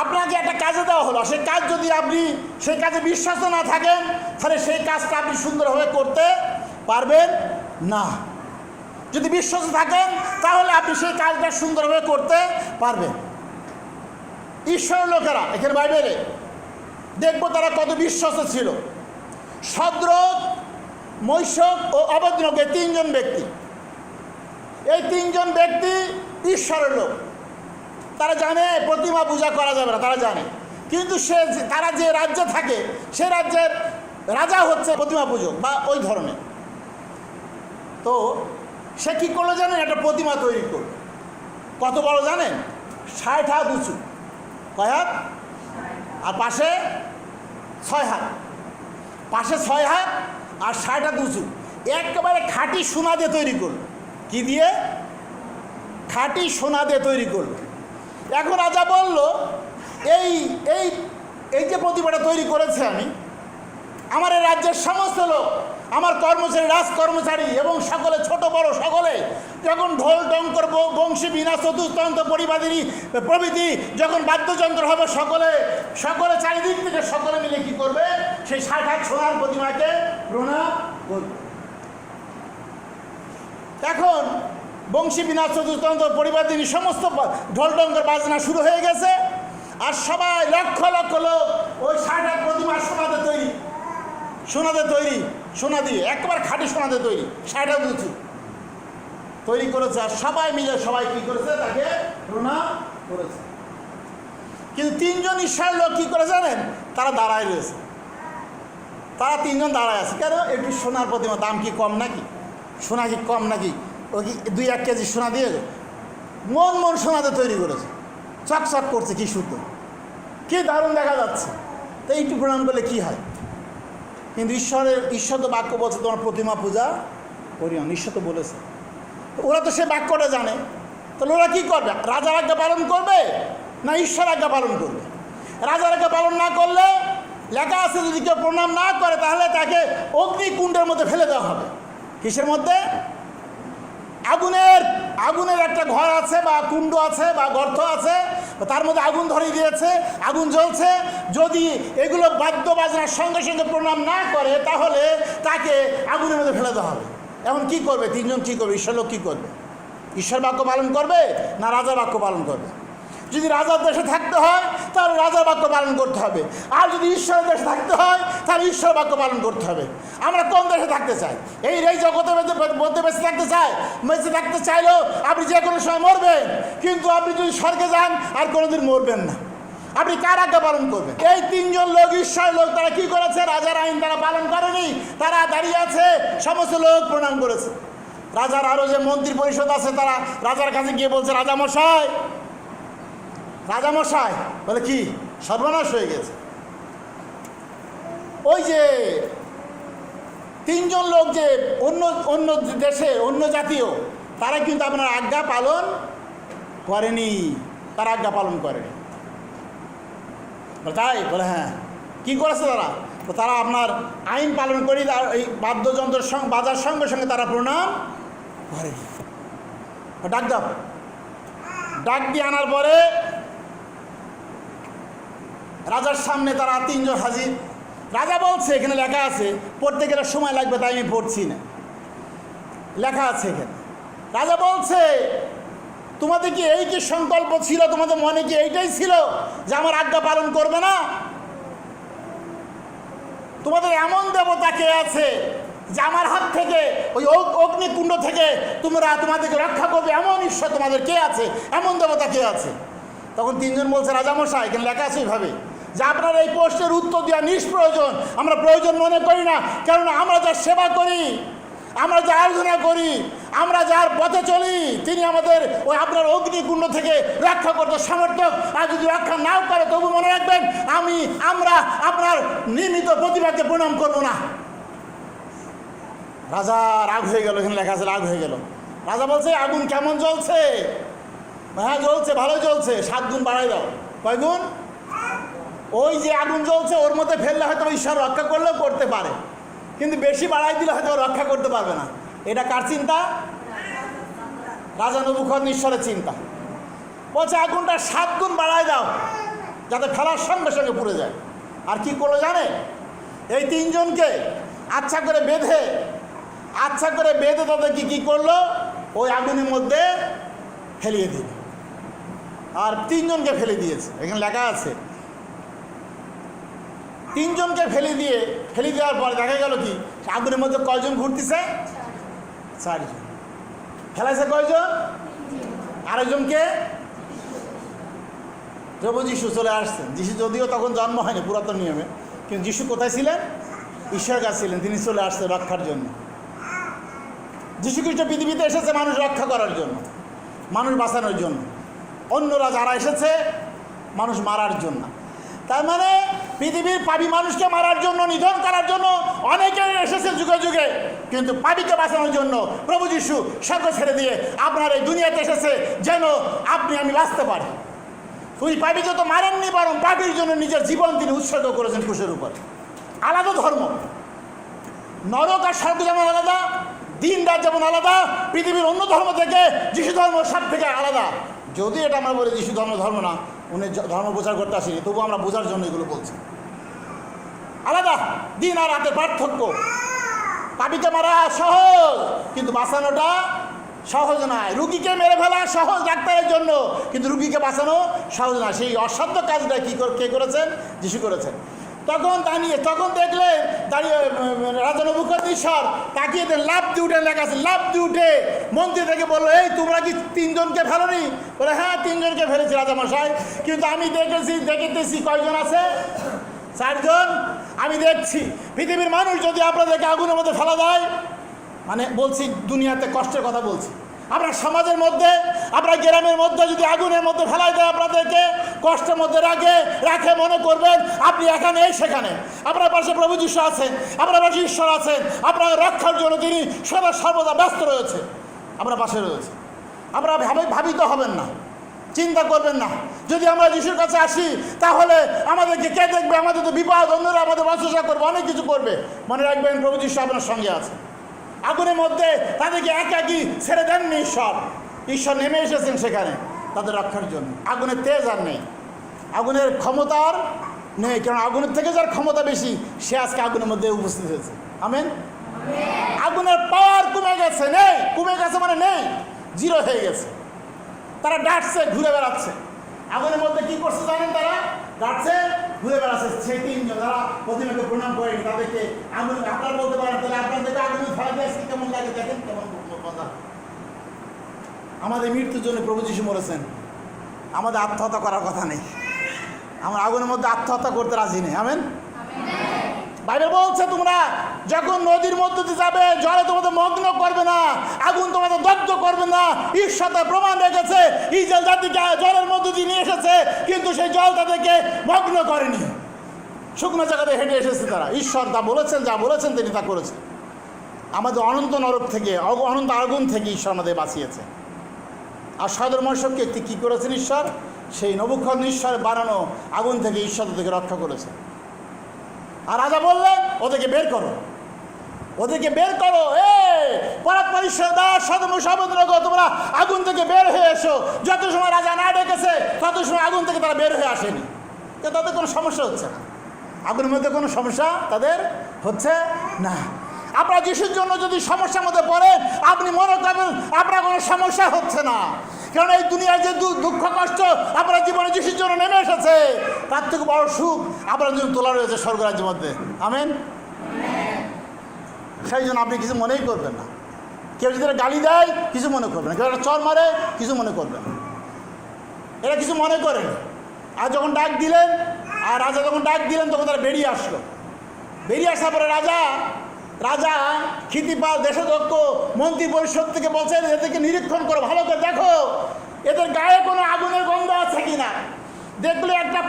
আপনাকে একটা কাজে দেওয়া হলো, সেই কাজ যদি আপনি সেই কাজে বিশ্বাস না থাকেন, তাহলে সেই কাজটা আপনি সুন্দরভাবে করতে পারবেন না। যদি বিশ্বাস থাকেন তাহলে আপনি সেই কাজটা সুন্দরভাবে করতে পারবেন। ঈশ্বরের লোকেরা এখানে বাইবেলে দেখবো তারা কত বিশ্বাস ছিল। শদ্রক, মৈশক ও অবেদনগ, এই তিনজন ব্যক্তি, এই তিনজন ব্যক্তি ঈশ্বরের লোক। তারা জানে প্রতিমা পূজা করা যাবে না, তারা জানে, কিন্তু তারা যে রাজ্যে থাকে সে রাজ্যের রাজা হচ্ছে প্রতিমা পূজক বা ওই ধরনের। তো সে কী করলো জানেন? একটা প্রতিমা তৈরি করলো। কত বড় জানেন? 60 হাত উঁচু। কয় হাত? আর পাশে 6 হাত। পাশে 6 হাত আর 60 হাত উঁচু। একেবারে খাঁটি সোনা দিয়ে তৈরি করলো। কি দিয়ে? খাঁটি সোনা দিয়ে তৈরি করলো। এখন রাজা বলল, এই এই এই যে প্রতিমাটা তৈরি করেছে আমি, আমার এই রাজ্যের সমস্ত লোক, আমার কর্মচারী, রাজকর্মচারী এবং সকলে, ছোট বড় সকলে, যখন ঢোল ডঙ্কর বংশী বীণা চতুস্তন্ত্র পরিবাদিনী প্রভৃতি যখন বাদ্যযন্ত্র হবে, সকলে সকলে চারিদিক থেকে সকলে মিলে কি করবে? সেই 60 হাত সোনার প্রতিমাকে প্রণাম করবে। এখন বংশী বীণা চতুস্তন্ত্র পরিবাদিনী সমস্ত ঢোল ডঙ্কর বাজনা শুরু হয়ে গেছে, আর সবাই লক্ষ লক্ষ লোক ওই 60 হাত প্রতিমা সোনাতে তৈরি, সোনাতে তৈরি, সোনা দিয়ে একেবারে খাঁটি সোনাতে তৈরি, 60 হাত উঁচু তৈরি করেছে। আর সবাই মিলে সবাই কী করেছে? তাকে প্রণাম করেছে। কিন্তু 3 জন ঈশ্বরের লোক কী করে জানেন? তারা দাঁড়ায় রয়েছে। তারা 3 জন দাঁড়ায় আছে। কেন? একটু সোনার প্রতিমা দাম কি কম নাকি? সোনা কি কম নাকি? ওই কি 2-1 কেজি সোনা দিয়ে মন সোনাতে তৈরি করেছে, চকচক করছে, কি শুদ্ধ, কি দারুণ দেখা যাচ্ছে। তো একটু প্রণাম করলে কি হয়? কিন্তু ঈশ্বর তো বাক্য বলছে তোমার প্রতিমা পূজা করিও না, ঈশ্বর তো বলেছে। ওরা তো সে বাক্যটা জানে, তাহলে ওরা কী করবে? রাজার আজ্ঞা পালন করবে না ঈশ্বর আজ্ঞা পালন করবে? রাজার আজ্ঞা পালন না করলে, লেখা আছে যদি কেউ প্রণাম না করে তাহলে তাকে অগ্নিকুণ্ডের মধ্যে ফেলে দেওয়া হবে। কিসের মধ্যে? আগুনের একটা ঘর আছে বা কুণ্ড আছে বা গর্ত আছে, তার মধ্যে আগুন ধরিয়ে দিয়েছে, আগুন জ্বলছে। যদি এগুলো বাদ্য বাজনার সঙ্গে সঙ্গে প্রণাম না করে তাহলে তাকে আগুনের মধ্যে ফেলে দেওয়া হবে। এখন কী করবে? 3 জন কী করবে? ঈশ্বর লোক কী করবে? ঈশ্বর বাক্য পালন করবে না রাজার বাক্য পালন করবে? যদি রাজার দেশে থাকতে হয় তাহলে রাজার বাক্য পালন করতে হবে, আর যদি ঈশ্বরের দেশে থাকতে হয় তাহলে ঈশ্বর বাক্য পালন করতে হবে। আমরা কোন দেশে থাকতে চাই? এই জগতের মধ্যে বেঁচে থাকতে চাই? বেঁচে থাকতে চাইলেও আপনি যে কোনো সময় মরবেন, কিন্তু আপনি যদি স্বর্গে যান আর কোনোদিন মরবেন না। আপনি কার আজ্ঞা পালন করবেন? এই 3 জন লোক, ঈশ্বরের লোক, তারা কি করেছে? রাজার আইন তারা পালন করেনি, তারা দাঁড়িয়ে আছে, সমস্ত লোক প্রণাম করেছে। রাজার আরও যে মন্ত্রী পরিষদ আছে তারা রাজার কাছে গিয়ে বলছে, রাজামশাই বলে কি সর্বনাশ হয়ে গেছে। ওই যে 3 জন লোক যে অন্য দেশে, অন্য জাতীয়, তারা কিন্তু আপনার আজ্ঞা পালন করেনি, তারা আজ্ঞা পালন করেনি। তাই বলে হ্যাঁ, কী করেছে তারা? তো তারা আপনার আইন পালন করি, এই বাদ্যযন্ত্রের বাজার সঙ্গে সঙ্গে তারা প্রণাম করেনি। ডাক দিয়ে আনার পরে রাজার সামনে তারা 3 জন হাজির। রাজা বলছে, এখানে লেখা আছে, পড়তে গেলে সময় লাগবে তাই আমি পড়ছি না, লেখা আছে এখানে। রাজা বলছে, তোমাদের কি এই কি সংকল্প ছিল? তোমাদের মনে কি এইটাই ছিল যে আমার আজ্ঞা পালন করবে না? তোমাদের এমন দেবতা কে আছে যে আমার হাত থেকে, ওই অগ্নিকুণ্ড থেকে তোমাদেরকে রক্ষা করবে? এমন ঈশ্বর তোমাদের কে আছে? এমন দেবতা কে আছে? তখন 3 জন বলছে, রাজামশাই, এখানে লেখা আছে এইভাবে যে আপনার এই প্রশ্নের উত্তর দেওয়া নিষ্প্রয়োজন, আমরা প্রয়োজন মনে করি না। কেননা আমরা যার সেবা করি, আমরা যা আরাধনা করি, আমরা যার পথে চলি, তিনি আমাদের ওই আপনার অগ্নিকুণ্ড থেকে রক্ষা করতে সমর্থক। আর যদি রক্ষা নাও করে তবু মনে রাখবেন, আমরা আপনার নিয়মিত প্রতিমাকে প্রণাম করব না। রাজা রাগ হয়ে গেল, এখানে লেখা আছে রাগ হয়ে গেল। রাজা বলছে, আগুন কেমন জ্বলছে? হ্যাঁ জ্বলছে, ভালো জ্বলছে, 7 গুণ বাড়াই দাও। কয় গুণ? ওই যে আগুন জ্বলছে ওর মধ্যে ফেললে হয়তো ঈশ্বর রক্ষা করলেও করতে পারে, কিন্তু বেশি বাড়াই দিলে হয়তো রক্ষা করতে পারবে না। এটা কার চিন্তা? রাজা নবুকদনেছরের চিন্তা। বলছে আগুনটা 7 গুণ বাড়াই দাও। যাতে ফেলার সঙ্গে সঙ্গে পুড়ে যায়। আর কি করলো জানে? এই তিনজনকে আচ্ছা করে বেঁধে তাদেরকে কী করলো? ওই আগুনের মধ্যে ফেলিয়ে দিল। আর তিনজনকে ফেলে দিয়েছে, এখানে লেখা আছে। তিনজনকে ফেলে দেওয়ার পর দেখা গেল কি আগুনের মধ্যে কয়জন ঘুরতেছে? 4 জন। ফেলাইছে কয়জন? আরেকজনকে প্রভু যিশু চলে আসছেন। যিশু যদিও তখন জন্ম হয়নি পুরাতন নিয়মে, কিন্তু যিশু কোথায় ছিলেন? ঈশ্বরের কাছে ছিলেন। তিনি চলে আসছেন রক্ষার জন্য। যিশু খ্রিস্ট পৃথিবীতে এসেছে মানুষ রক্ষা করার জন্য, মানুষ বাঁচানোর জন্য। অন্যরা যারা এসেছে মানুষ মারার জন্য। তার মানে পৃথিবীর পাপী মানুষকে মারার জন্য, নিধন করার জন্য অনেকে এসেছে যুগে যুগে, কিন্তু পাপীকে বাঁচানোর জন্য প্রভু যিশু স্বর্গ ছেড়ে দিয়ে আপনার এই দুনিয়াতে এসেছে যেন আপনি আমি বাঁচতে পারি। ওই পাপীকে তো মারেননি, বরং পাপীর জন্য নিজের জীবন তিনি উৎসর্গ করেছেন ক্রুশের উপর। আলাদা ধর্ম, নরক আর স্বর্গ যেমন আলাদা, দিন রাত যেমন আলাদা, পৃথিবীর অন্য ধর্ম থেকে যিশু ধর্ম সব থেকে আলাদা। যদি এটা আমরা বলি যিশু ধর্ম না, উনি ধর্ম প্রচার করতে আসেনি, তবুও আমরা বোঝার জন্য এগুলো বলছি। আলাদা দিন আর রাতের পার্থক্য। পাপীকে মারা সহজ, কিন্তু বাঁচানোটা সহজ নয়। রুগীকে মেরে ফেলা সহজ ডাক্তারের জন্য, কিন্তু রুগীকে বাঁচানো সহজ নয়। সেই অসাধ্য কাজটা কে করেছেন? যিশু করেছেন। তখন দেখলেন দাঁড়িয়ে রাজা নেবুকদ্নেছর তাকিয়ে লাফ দিয়ে উঠে, লেখা আছে লাফ দিয়ে উঠে মন্ত্রী থেকে বললো, এই তোমরা কি 3 জনকে ফেলোনি? বলে হ্যাঁ 3 জনকে ফেলেছি রাজামশাই, কিন্তু আমি দেখতেছি কয়জন আছে? 4 জন। আমি দেখছি পৃথিবীর মানুষ যদি আপনাদেরকে আগুনের মধ্যে ফেলা দেয়, মানে বলছি দুনিয়াতে কষ্টের কথা বলছি, আপনার সমাজের মধ্যে, আপনার গ্রামের মধ্যে যদি আগুনের মধ্যে ফেলাই দেয়, আপনাদেরকে কষ্টের মধ্যে রাখে মনে করবেন আপনি এখানে সেখানে। আপনার পাশে প্রভু যিশু আছেন, আপনার পাশে ঈশ্বর আছেন, আপনার রক্ষার জন্য তিনি সর্বদা ব্যস্ত রয়েছে, আপনার পাশে রয়েছে। আপনারা ভাবিত হবেন না, চিন্তা করবেন না। যদি আমরা যিশুর কাছে আসি তাহলে আমাদেরকে কে দেখবে? আমাদের তো বিপদ, অন্যরা আমাদের বচসা করবে, অনেক কিছু করবে। মনে রাখবেন প্রভু যিশু আপনার সঙ্গে আছে। আগুনের মধ্যে তাদেরকে একাকী ছেড়ে দেননি ঈশ্বর নেমে এসেছেন সেখানে তাদের রক্ষার জন্য। আগুনের তেজ আর নেই, আগুনের ক্ষমতা আর নেই, কারণ আগুনের থেকে যার ক্ষমতা বেশি সে আজকে আগুনের মধ্যে উপস্থিত হয়েছে। আমেন। আগুনের পাওয়ার কমে গেছে, মানে নেই, 0 হয়ে গেছে। তারা ডাকছে, ঘুরে বেড়াচ্ছে। আগুনের মধ্যে কি করছে জানেন? তারা ডাকছে, ঘুরে বেড়াচ্ছে। সেই 3 জন যারা প্রতিমাকে প্রণাম করেনি তাদেরকে আগুন, আপনারা বলতে পারেন তাহলে আপনাদেরকে আগুনে ফেলা দিয়েছে কেমন লাগে? দেখেন কেমন কথা। আমাদের মৃত্যুর জন্য প্রভু যিশু মরেছেন, আমাদের আত্মহত্যা করার কথা নেই। আমরা আগুনের মধ্যে আত্মহত্যা করতে রাজি নেই। আমেন। বাইবেল বলছে তোমরা যখন নদীর মধ্যে দিয়ে যাবে, জলে তোমাদের মগ্ন করবে না, আগুন তোমাদের দগ্ধ করবে না। ঈশ্বর তার প্রমাণ রেখেছে, ইসরায়েল জাতিকে জলের মধ্যে দিয়ে নিয়ে এসেছে, কিন্তু সেই জল তাদেরকে মগ্ন করেনি। শুকনো জায়গাতে হেঁটে এসেছে তারা। ঈশ্বর যা বলেছেন তিনি তা করেছেন। আমাদের অনন্ত নরক থেকে, অনন্ত আগুন থেকে ঈশ্বর আমাদের বাঁচিয়েছে। আর সদরময় শক্তি কী করেছেন ঈশ্বর? সেই নেবুকদ্নেছর বানানো আগুন থেকে ঈশ্বর তাদেরকে রক্ষা করেছে। আর রাজা বললেন ওদেরকে বের করো, পরাৎপরেশ্বর দাস সদমসবন্দ্রগ, তোমরা আগুন থেকে বের হয়ে এসো। যত সময় রাজা না ডেকেছে তত সময় আগুন থেকে তারা বের হয়ে আসেনি। কিন্তু তাদের কোনো সমস্যা হচ্ছে না, আগুনের মধ্যে কোনো সমস্যা তাদের হচ্ছে না। আপনার যিশুর জন্য যদি সমস্যার মধ্যে পড়েন, আপনি মনে করবেন আপনার কোনো সমস্যা হচ্ছে না, কারণ এই দুনিয়ার যে দুঃখ কষ্ট আপনার জীবনে যিশুর জন্য নেমে এসেছে, তার থেকে বড় সুখ আপনার জন্য তোলা রয়েছে স্বর্গরাজ্যের মধ্যে। আমেন। সেই জন্য আপনি কিছু মনেই করবেন না। কেউ যদি গালি দেয় কিছু মনে করবেন না, কেউ একটা চর মারে কিছু মনে করবেন না, এরা কিছু মনে করেন। আর যখন ডাক দিলেন, আর রাজা যখন ডাক দিলেন তখন তারা বেরিয়ে আসলো। বেরিয়ে আসার পরে রাজা ক্ষিতিপাল দেশদক্ষ মন্ত্রী পরিষদ থেকে বলছেন এদেরকে নিরীক্ষণ করো, ভালো করে দেখো এদের গায়ে কোনো আগুনের গন্ধ আছে কিনা। দেখলে একটা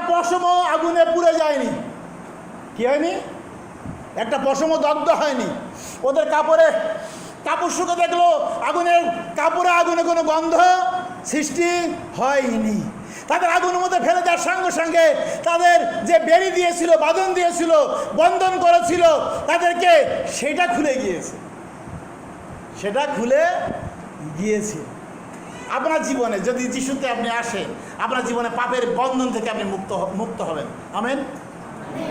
পশমও আগুনে পুড়ে যায়নি। কি হয়নি? একটা পশমও দগ্ধ হয়নি। ওদের কাপড় শুকে দেখলো আগুনে কোনো গন্ধ সৃষ্টি হয়নি। তাদের আগুনের মধ্যে ফেলে দেওয়ার সঙ্গে সঙ্গে তাদের যে বেড়ি দিয়েছিল, বাঁধন দিয়েছিল, বন্ধন করেছিল, তাদেরকে সেটা খুলে গিয়েছে। আপনার জীবনে যদি যিশুতে আপনি আসেন, আপনার জীবনে পাপের বন্ধন থেকে আপনি মুক্ত হবেন। আমেন।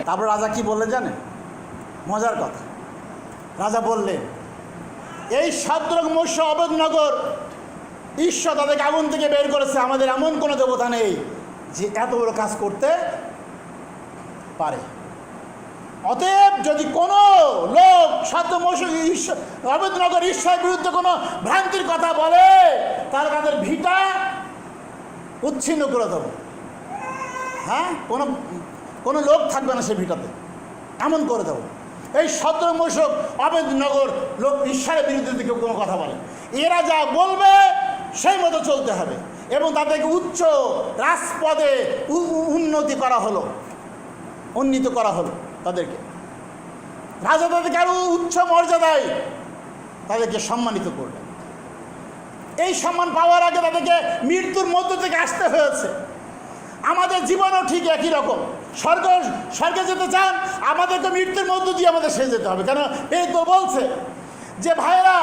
তারপর রাজা কি বললেন জানেন? মজার কথা, রাজা বললেন, এই সাদ্রক মশা অবেদনগর ঈশ্বর তাদেরকে আগুন থেকে বের করেছে, আমাদের এমন কোনো দেবতা নেই যে এত বড় কাজ করতে পারে। অতএব যদি কোনো লোক সাদ্রক মশা অবেদনগর ঈশ্বরের বিরুদ্ধে কোনো ভ্রান্তির কথা বলে, তাহলে তাদের ভিটা উচ্ছিন্ন করে দেবো। হ্যাঁ, কোনো লোক থাকবে না সে ভিটাতে, এমন করে দেবো। এই সাদ্রক মশক অবেদনগর লোক ঈশ্বরের বিরুদ্ধে কেউ কোনো কথা বলে, এরা যা বলবে সেই মতো চলতে হবে, এবং তাদেরকে উচ্চ রাজপদে উন্নীত করা হলো তাদেরকে। রাজা তাদেরকে আরো উচ্চ মর্যাদায় তাদেরকে সম্মানিত করলেন। এই সম্মান পাওয়ার আগে তাদেরকে মৃত্যুর মধ্য থেকে আসতে হয়েছে। আমাদের জীবনও ঠিক একই রকম। স্বর্গে যেতে চান, আমাদেরকে মৃত্যুর মধ্য দিয়ে আমাদের সে যেতে হবে। কেন এই তো বলছে যে ভাইরা,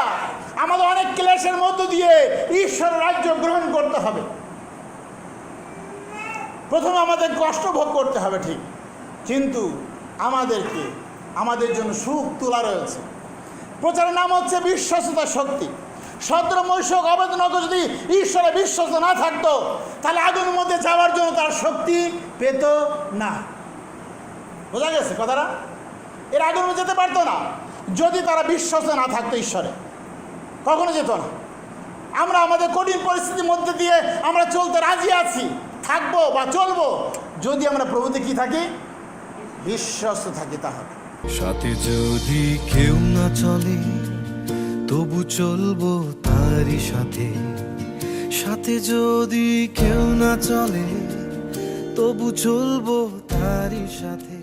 আমাদের অনেক ক্লেশের মধ্য দিয়ে ঈশ্বরের রাজ্য গ্রহণ করতে হবে। প্রথমে আমাদের কষ্ট ভোগ করতে হবে ঠিক, কিন্তু আমাদের জন্য সুখ তোলা রয়েছে। প্রচারের নাম হচ্ছে বিশ্বস্ততা শক্তি। সাদ্রক মশক অবেদনগর যদি ঈশ্বরে বিশ্বস্ত না থাকতো, তাহলে আগুনের মধ্যে যাওয়ার জন্য তার শক্তি পেত না। বোঝা গেছে কথাটা? এর আগুনের মধ্যে যেতে পারতো না যদি তারা বিশ্বস্ত না থাকতো ঈশ্বরে, কখনো যেত না। আমরা আমাদের কঠিন পরিস্থিতির মধ্যে দিয়ে আমরা চলতে রাজি আছি, থাকবো বা চলবো, যদি আমরা প্রভুতে কি থাকি, বিশ্বস্ত থাকি। তাহলে সাথে যদি কেউ না চলে, তবু চলবো তারই সাথে। সাথে যদি কেউ না চলে, তবু চলবো তারই সাথে।